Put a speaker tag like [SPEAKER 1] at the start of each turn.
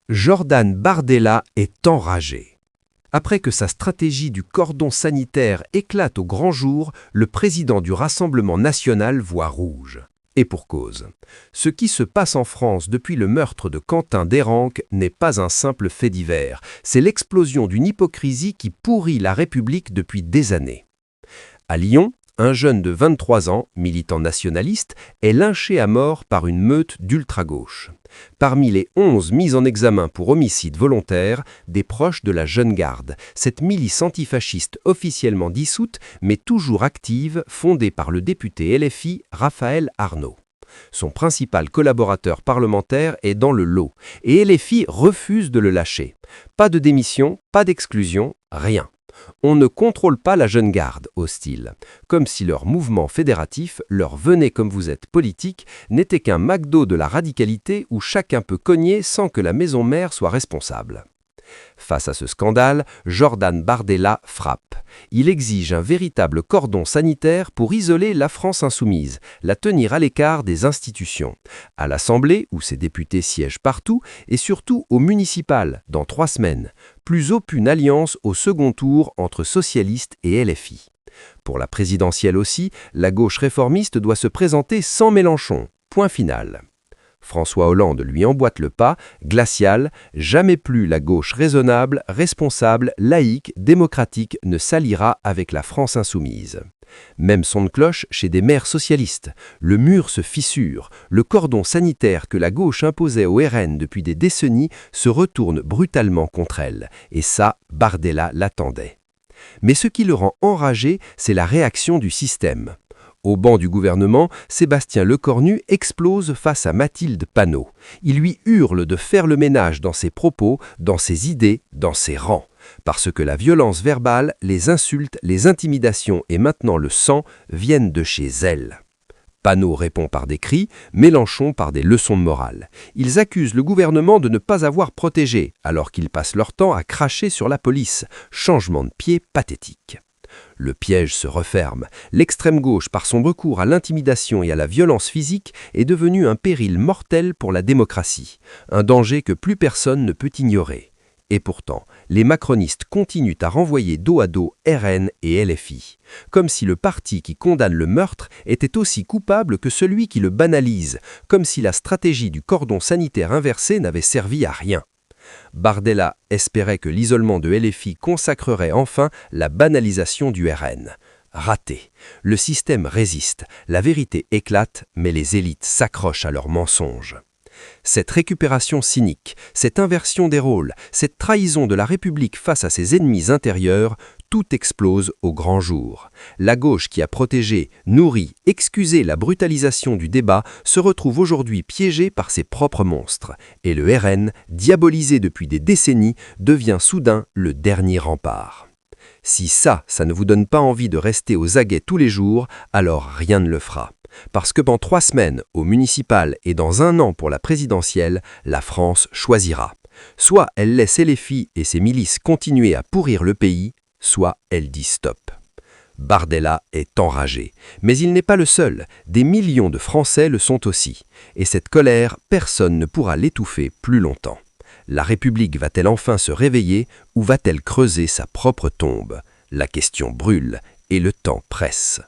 [SPEAKER 1] Jordan Bardella est enragé. Après que sa stratégie du cordon sanitaire éclate au grand jour, le président du Rassemblement national voit rouge. Et pour cause. Ce qui se passe en France depuis le meurtre de Quentin Derenque n'est pas un simple fait divers, c'est l'explosion d'une hypocrisie qui pourrit la République depuis des années. À Lyon, un jeune de 23 ans, militant nationaliste, est lynché à mort par une meute d'ultra-gauche. Parmi les 11 mis en examen pour homicide volontaire, des proches de la Jeune Garde, cette milice antifasciste officiellement dissoute, mais toujours active, fondée par le député LFI Raphaël Arnaud. Son principal collaborateur parlementaire est dans le lot, et LFI refuse de le lâcher. Pas de démission, pas d'exclusion, rien. On ne contrôle pas la Jeune Garde, hostile. Comme si leur mouvement fédératif, leur venez comme vous êtes politique, n'était qu'un McDo de la radicalité où chacun peut cogner sans que la maison mère soit responsable. Face à ce scandale, Jordan Bardella frappe. Il exige un véritable cordon sanitaire pour isoler la France insoumise, la tenir à l'écart des institutions. À l'Assemblée, où ses députés siègent partout, et surtout au municipal, dans 3 semaines. Plus aucune alliance au second tour entre socialistes et LFI. Pour la présidentielle aussi, la gauche réformiste doit se présenter sans Mélenchon. Point final. François Hollande lui emboîte le pas, glacial, jamais plus la gauche raisonnable, responsable, laïque, démocratique ne s'alliera avec la France insoumise. Même son de cloche chez des maires socialistes. Le mur se fissure, le cordon sanitaire que la gauche imposait au RN depuis des décennies se retourne brutalement contre elle, et ça, Bardella l'attendait. Mais ce qui le rend enragé, c'est la réaction du système. Au banc du gouvernement, Sébastien Lecornu explose face à Mathilde Panot. Il lui hurle de faire le ménage dans ses propos, dans ses idées, dans ses rangs. Parce que la violence verbale, les insultes, les intimidations et maintenant le sang viennent de chez elle. Panot répond par des cris, Mélenchon par des leçons de morale. Ils accusent le gouvernement de ne pas avoir protégé, alors qu'ils passent leur temps à cracher sur la police. Changement de pied pathétique. Le piège se referme. L'extrême gauche, par son recours à l'intimidation et à la violence physique, est devenue un péril mortel pour la démocratie. Un danger que plus personne ne peut ignorer. Et pourtant, les macronistes continuent à renvoyer dos à dos RN et LFI. Comme si le parti qui condamne le meurtre était aussi coupable que celui qui le banalise. Comme si la stratégie du cordon sanitaire inversé n'avait servi à rien. Bardella espérait que l'isolement de LFI consacrerait enfin la banalisation du RN. Raté. Le système résiste, la vérité éclate, mais les élites s'accrochent à leurs mensonges. Cette récupération cynique, cette inversion des rôles, cette trahison de la République face à ses ennemis intérieurs, tout explose au grand jour. La gauche qui a protégé, nourri, excusé la brutalisation du débat se retrouve aujourd'hui piégée par ses propres monstres. Et le RN, diabolisé depuis des décennies, devient soudain le dernier rempart. Si ça ne vous donne pas envie de rester aux aguets tous les jours, alors rien ne le fera. Parce que pendant 3 semaines, au municipal et dans 1 an pour la présidentielle, la France choisira. Soit elle laisse LFI et ses milices continuer à pourrir le pays, soit elle dit stop. Bardella est enragé. Mais il n'est pas le seul. Des millions de Français le sont aussi. Et cette colère, personne ne pourra l'étouffer plus longtemps. La République va-t-elle enfin se réveiller ou va-t-elle creuser sa propre tombe? La question brûle et le temps presse.